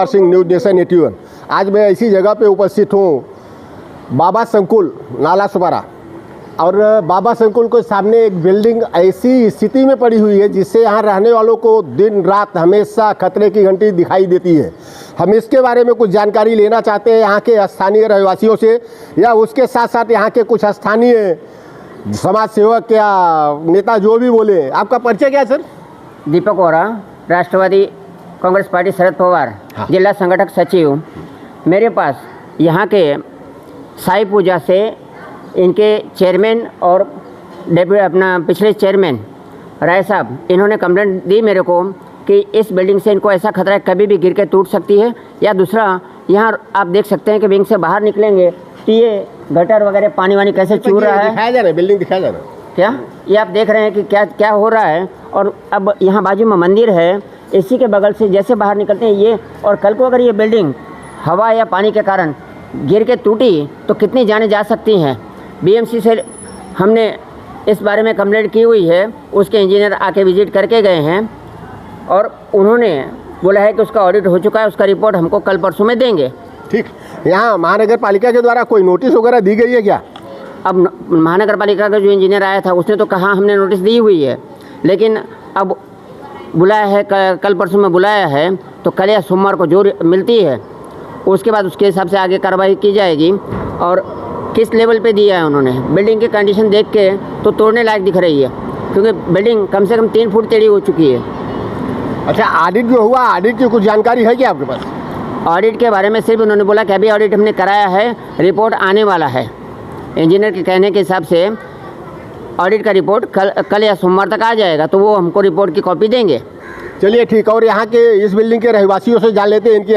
Singh, news nation 81। आज मैं ऐसी जगह पे उपस्थित हूँ, बाबा संकुल, नाला सुपारा। और बाबा संकुल के सामने एक बिल्डिंग ऐसी स्थिति में पड़ी हुई है जिससे यहाँ रहने वालों को दिन रात हमेशा खतरे की घंटी दिखाई देती है। हम इसके बारे में कुछ जानकारी लेना चाहते हैं यहाँ के स्थानीय रहवासियों से, या उसके साथ साथ यहाँ के कुछ स्थानीय समाज सेवक या नेता जो भी बोले। आपका परिचय क्या है सर? दीपक वोरा, राष्ट्रवादी कांग्रेस पार्टी शरद पवार, जिला संगठक सचिव। मेरे पास यहाँ के साई पूजा से इनके चेयरमैन और अपना पिछले चेयरमैन राय साहब, इन्होंने कंप्लेंट दी मेरे को कि इस बिल्डिंग से इनको ऐसा खतरा है कभी भी गिर के टूट सकती है। या दूसरा, यहाँ आप देख सकते हैं कि विंग से बाहर निकलेंगे तो ये गटर वगैरह पानी वानी कैसे चूर रहा है। दिखाया जा रहा है, बिल्डिंग दिखाया जा रहा है क्या ये आप देख रहे हैं कि क्या क्या हो रहा है। और अब यहाँ बाजू में मंदिर है, इसी के बगल से जैसे बाहर निकलते हैं ये, और कल को अगर ये बिल्डिंग हवा या पानी के कारण गिर के टूटी तो कितनी जानें जा सकती हैं। बीएमसी से हमने इस बारे में कंप्लेंट की हुई है, उसके इंजीनियर आके विजिट करके गए हैं और उन्होंने बोला है कि उसका ऑडिट हो चुका है, उसका रिपोर्ट हमको कल परसों में देंगे। ठीक, यहाँ महानगर पालिका के द्वारा कोई नोटिस वगैरह दी गई है क्या? अब महानगर पालिका का जो इंजीनियर आया था उसने तो कहा हमने नोटिस दी हुई है, लेकिन अब बुलाया है, कल परसों में बुलाया है, तो कल या सोमवार को जो मिलती है उसके बाद उसके हिसाब से आगे कार्रवाई की जाएगी। और किस लेवल पे दिया है उन्होंने, बिल्डिंग की कंडीशन देख के तो तोड़ने लायक दिख रही है, क्योंकि बिल्डिंग कम से कम 3 फुट टेढ़ी हो चुकी है। अच्छा, ऑडिट जो हुआ, ऑडिट की कुछ जानकारी है क्या आपके पास? ऑडिट के बारे में सिर्फ उन्होंने बोला कि अभी ऑडिट हमने कराया है, रिपोर्ट आने वाला है। इंजीनियर के कहने के हिसाब से ऑडिट का रिपोर्ट कल या सोमवार तक आ जाएगा, तो वो हमको रिपोर्ट की कॉपी देंगे। चलिए ठीक। और यहाँ के इस बिल्डिंग के रहवासियों से जान लेते हैं इनकी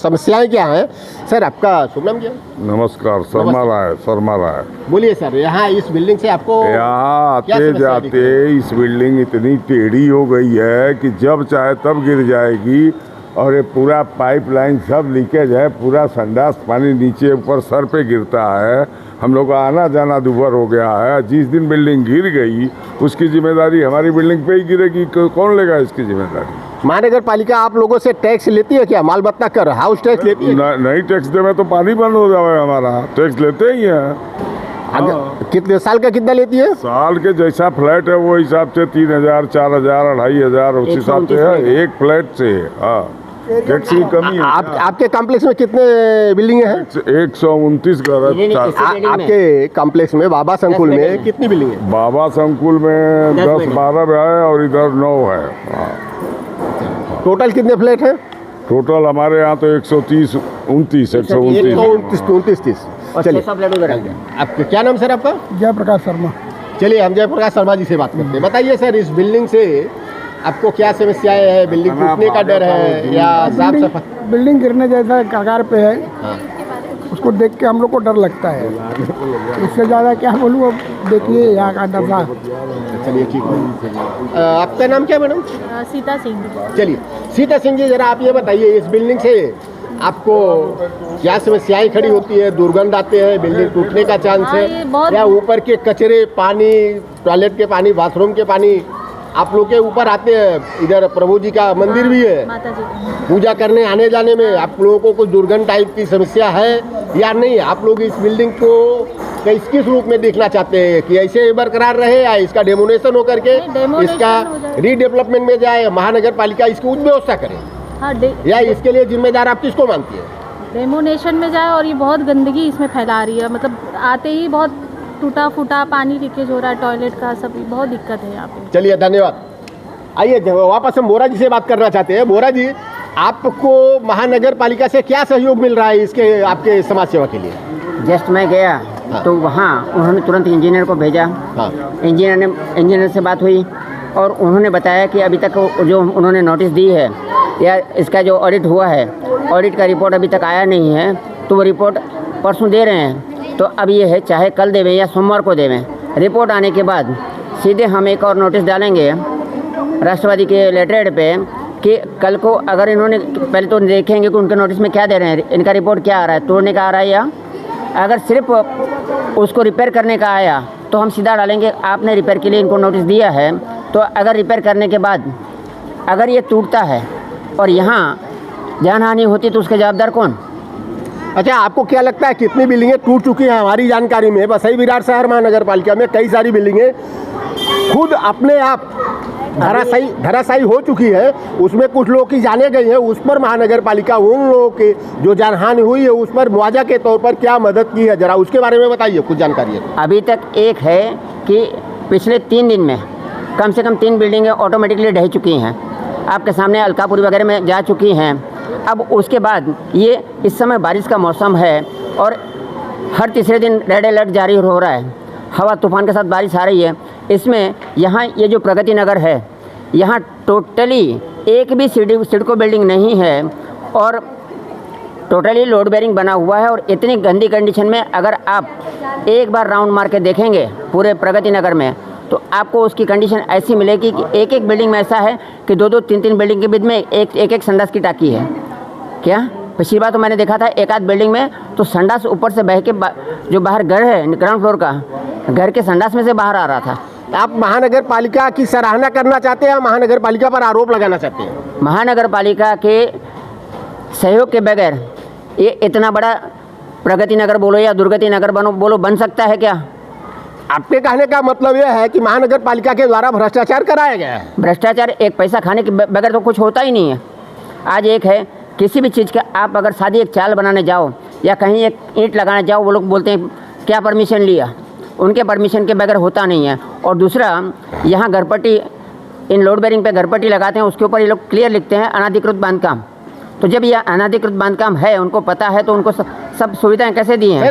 समस्याएं क्या हैं। सर, आपका शुभ नाम क्या है? नमस्कार, शर्मा राय। बोलिए सर, यहाँ इस बिल्डिंग से आपको यहाँ आते जाते इस बिल्डिंग इतनी टेढ़ी हो गई है कि जब चाहे तब गिर जाएगी, और ये पूरा पाइपलाइन सब लीकेज है, पूरा संडास पानी नीचे ऊपर सर पे गिरता है। हम लोग का आना जाना दुभर हो गया है। जिस दिन बिल्डिंग गिर गई उसकी जिम्मेदारी हमारी बिल्डिंग पे ही गिरेगी, कौन लेगा इसकी जिम्मेदारी? महानगर पालिका आप लोगों से टैक्स लेती है क्या? माल बत्ता कर, हाउस टैक्स लेती है? नहीं टैक्स दे में तो पानी बंद हो जाए। हमारा टैक्स लेते ही हैं। कितने साल का कितना लेती है? साल के जैसा फ्लैट है वो हिसाब से 3000, 4000, 2500 उस हिसाब से है एक फ्लैट से। हाँ, टैक्स की कमी है। आपके कॉम्प्लेक्स में कितने बिल्डिंग हैं? 129 घर। आपके कॉम्प्लेक्स में बाबा संकुल में कितनी बिल्डिंग है? बाबा संकुल में 10-12 है और इधर 9 है। टोटल कितने फ्लैट हैं? टोटल हमारे यहाँ तो 129। चलिए, आपके क्या नाम सर आपका? जयप्रकाश शर्मा। चलिए, हम जयप्रकाश शर्मा जी से बात करते हैं। बताइए सर, इस बिल्डिंग से आपको क्या समस्याएं हैं? बिल्डिंग टूटने का डर है या साफ सफाई? बिल्डिंग गिरने जैसा कगार पे है। हाँ। उसको देख के हम लोग को डर लगता है। इससे ज़्यादा क्या बोलूँ, अब देखिए यहाँ का दशा। चलिए ठीक है। आपका नाम क्या मैडम? सीता सिंह। चलिए सीता सिंह जी, जरा आप ये बताइए, इस बिल्डिंग से आपको क्या समस्याएं खड़ी होती है? दुर्गंध आते हैं, बिल्डिंग टूटने का चांस है, या ऊपर के कचरे, पानी, टॉयलेट के पानी, बाथरूम के पानी आप लोग के ऊपर आते हैं? इधर प्रभु जी का मंदिर भी है, पूजा करने आने जाने में आप लोगों को कुछ दुर्गंध टाइप की समस्या है या नहीं? आप लोग इस बिल्डिंग को किस रूप में देखना चाहते हैं, कि ऐसे बरकरार रहे या इसका डेमोनेशन होकर के इसका रीडेवलपमेंट में जाए, महानगर पालिका इसकी उच्च व्यवस्था करे? हाँ, या इसके लिए जिम्मेदार आप किसको मानती है? डेमोनेशन में जाए। और ये बहुत गंदगी इसमें फैला रही है, मतलब आते ही बहुत टूटा फूटा पानी लीकेज हो रहा है, टॉयलेट का सब बहुत दिक्कत है यहाँ पे। चलिए, धन्यवाद। आइए वापस हम बोरा जी से बात करना चाहते हैं। बोरा जी, आपको महानगर पालिका से क्या सहयोग मिल रहा है इसके आपके समाज सेवा के लिए? जस्ट मैं गया तो वहाँ उन्होंने तुरंत इंजीनियर को भेजा। इंजीनियर से बात हुई और उन्होंने बताया कि अभी तक जो उन्होंने नोटिस दी है या इसका जो ऑडिट हुआ है, ऑडिट का रिपोर्ट अभी तक आया नहीं है, तो वो रिपोर्ट परसों दे रहे हैं। तो अब ये है, चाहे कल देवें या सोमवार को देवें, रिपोर्ट आने के बाद सीधे हम एक और नोटिस डालेंगे राष्ट्रवादी के लेटरहेड पे कि कल को अगर इन्होंने, पहले तो देखेंगे कि उनके नोटिस में क्या दे रहे हैं, इनका रिपोर्ट क्या आ रहा है, तोड़ने का आ रहा है, या अगर सिर्फ उसको रिपेयर करने का आया तो हम सीधा डालेंगे आपने रिपेयर के लिए इनको नोटिस दिया है। तो अगर रिपेयर करने के बाद अगर ये टूटता है और यहाँ जान हानि होती तो उसके जवाबदार कौन? अच्छा, आपको क्या लगता है कितनी बिल्डिंगें टूट चुकी हैं? हमारी जानकारी में वसई विराट शहर महानगर पालिका में कई सारी बिल्डिंगें खुद अपने आप धराशायी हो चुकी है। उसमें कुछ लोग की जाने गई है, उस पर महानगर पालिका उन लोगों के जो जानहानि हुई है उस पर मुआवजा के तौर पर क्या मदद की है, जरा उसके बारे में बताइए, कुछ जानकारी है। अभी तक एक है कि पिछले 3 दिन में कम से कम 3 बिल्डिंगें ऑटोमेटिकली ढह चुकी हैं, आपके सामने अलकापुरी वगैरह में जा चुकी हैं। अब उसके बाद ये इस समय बारिश का मौसम है और हर तीसरे दिन रेड अलर्ट जारी हो रहा है, हवा तूफान के साथ बारिश आ रही है। इसमें यहाँ ये जो प्रगति नगर है, यहाँ टोटली एक भी सिडको बिल्डिंग नहीं है और टोटली लोड बेरिंग बना हुआ है। और इतनी गंदी कंडीशन में अगर आप एक बार राउंड मार के देखेंगे पूरे प्रगति नगर में तो आपको उसकी कंडीशन ऐसी मिलेगी कि एक एक बिल्डिंग में ऐसा है कि 2-2, 3-3 बिल्डिंग के बीच में एक संडास की टाकी है। क्या पिछली बार तो मैंने देखा था एक आध बिल्डिंग में तो संडास ऊपर से बह के जो बाहर घर है ग्राउंड फ्लोर का, घर के संडास में से बाहर आ रहा था। आप महानगर पालिका की सराहना करना चाहते हैं या महानगर पालिका पर आरोप लगाना चाहते हैं? महानगर पालिका के सहयोग के बगैर ये इतना बड़ा प्रगति नगर बोलो या दुर्गति नगर बोलो बन सकता है क्या? आपके कहने का मतलब यह है कि महानगर पालिका के द्वारा भ्रष्टाचार कराया गया है? भ्रष्टाचार एक पैसा खाने के बगैर तो कुछ होता ही नहीं है। आज एक है किसी भी चीज़ का आप अगर शादी एक चाल बनाने जाओ या कहीं एक ईंट लगाने जाओ, वो लोग बोलते हैं क्या परमिशन लिया, उनके परमिशन के बगैर होता नहीं है। और दूसरा, यहाँ घरपट्टी इन लोड बेरिंग पे घरपट्टी लगाते हैं, उसके ऊपर ये लोग क्लियर लिखते हैं अनाधिकृत बांधकाम। तो जब यह अनाधिकृत बांधकाम है, उनको पता है तो उनको सब सुविधाएं कैसे दी हैं?